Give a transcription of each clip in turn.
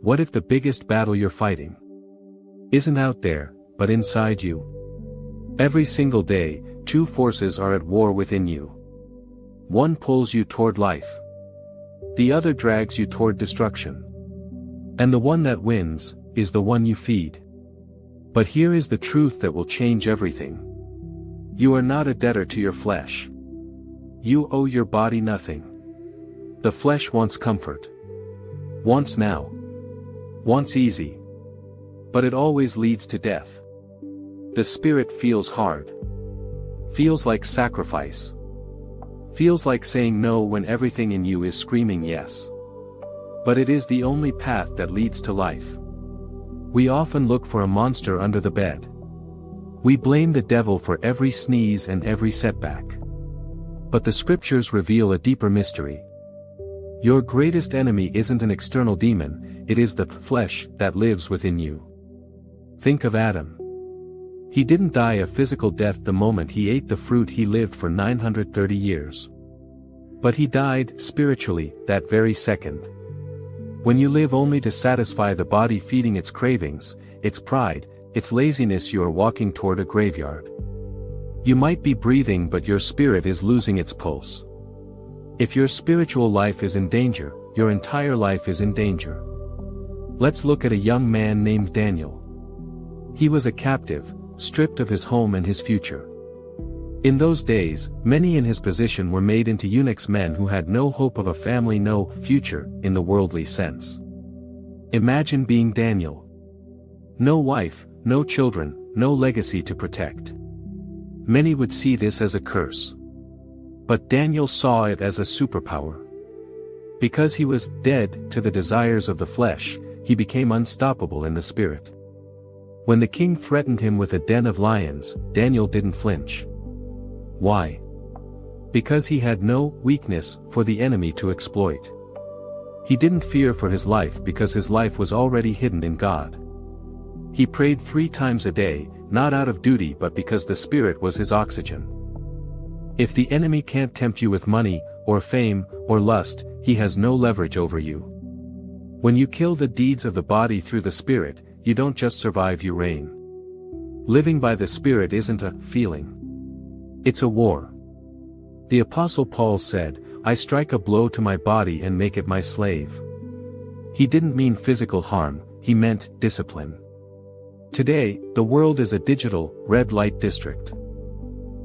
What if the biggest battle you're fighting isn't out there, but inside you? Every single day, two forces are at war within you. One pulls you toward life. The other drags you toward destruction. And the one that wins is the one you feed. But here is the truth that will change everything. You are not a debtor to your flesh. You owe your body nothing. The flesh wants comfort. Wants now. Wants easy. But it always leads to death. The spirit feels hard. Feels like sacrifice. Feels like saying no when everything in you is screaming yes. But it is the only path that leads to life. We often look for a monster under the bed. We blame the devil for every sneeze and every setback. But the scriptures reveal a deeper mystery. Your greatest enemy isn't an external demon, it is the flesh that lives within you. Think of Adam. He didn't die a physical death the moment he ate the fruit. He lived for 930 years. But he died spiritually that very second. When you live only to satisfy the body, feeding its cravings, its pride, its laziness, you are walking toward a graveyard. You might be breathing, but your spirit is losing its pulse. If your spiritual life is in danger, your entire life is in danger. Let's look at a young man named Daniel. He was a captive, stripped of his home and his future. In those days, many in his position were made into eunuchs, men who had no hope of a family, no future, in the worldly sense. Imagine being Daniel. No wife, no children, no legacy to protect. Many would see this as a curse. But Daniel saw it as a superpower. Because he was dead to the desires of the flesh, he became unstoppable in the spirit. When the king threatened him with a den of lions, Daniel didn't flinch. Why? Because he had no weakness for the enemy to exploit. He didn't fear for his life because his life was already hidden in God. He prayed 3 times a day, not out of duty but because the Spirit was his oxygen. If the enemy can't tempt you with money, or fame, or lust, he has no leverage over you. When you kill the deeds of the body through the Spirit, you don't just survive, you reign. Living by the Spirit isn't a feeling. It's a war. The Apostle Paul said, "I strike a blow to my body and make it my slave." He didn't mean physical harm, he meant discipline. Today, the world is a digital, red light district.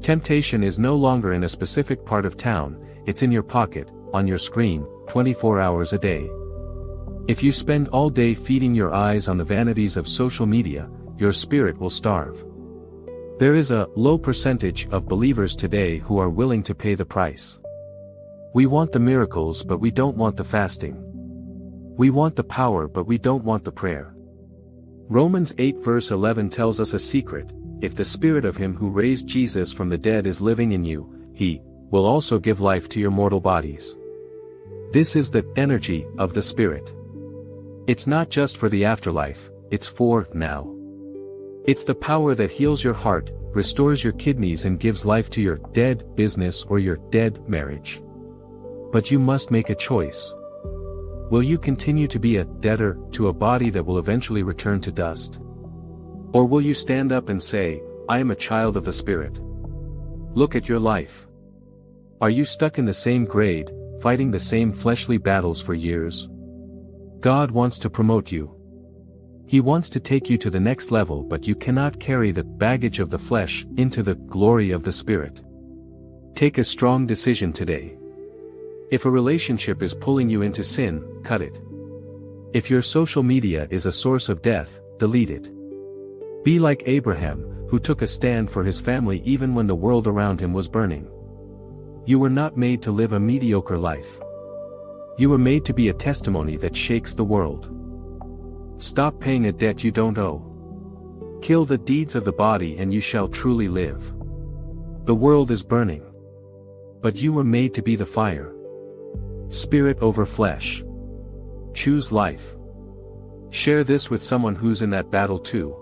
Temptation is no longer in a specific part of town, it's in your pocket, on your screen, 24 hours a day. If you spend all day feeding your eyes on the vanities of social media, your spirit will starve. There is a low percentage of believers today who are willing to pay the price. We want the miracles but we don't want the fasting. We want the power but we don't want the prayer. Romans 8 verse 11 tells us a secret: if the Spirit of Him who raised Jesus from the dead is living in you, He will also give life to your mortal bodies. This is the energy of the Spirit. It's not just for the afterlife, it's for now. It's the power that heals your heart, restores your kidneys and gives life to your dead business or your dead marriage. But you must make a choice. Will you continue to be a debtor to a body that will eventually return to dust? Or will you stand up and say, "I am a child of the Spirit"? Look at your life. Are you stuck in the same grade, fighting the same fleshly battles for years? God wants to promote you. He wants to take you to the next level, but you cannot carry the baggage of the flesh into the glory of the Spirit. Take a strong decision today. If a relationship is pulling you into sin, cut it. If your social media is a source of death, delete it. Be like Abraham, who took a stand for his family even when the world around him was burning. You were not made to live a mediocre life. You were made to be a testimony that shakes the world. Stop paying a debt you don't owe. Kill the deeds of the body and you shall truly live. The world is burning. But you were made to be the fire. Spirit over flesh. Choose life. Share this with someone who's in that battle too.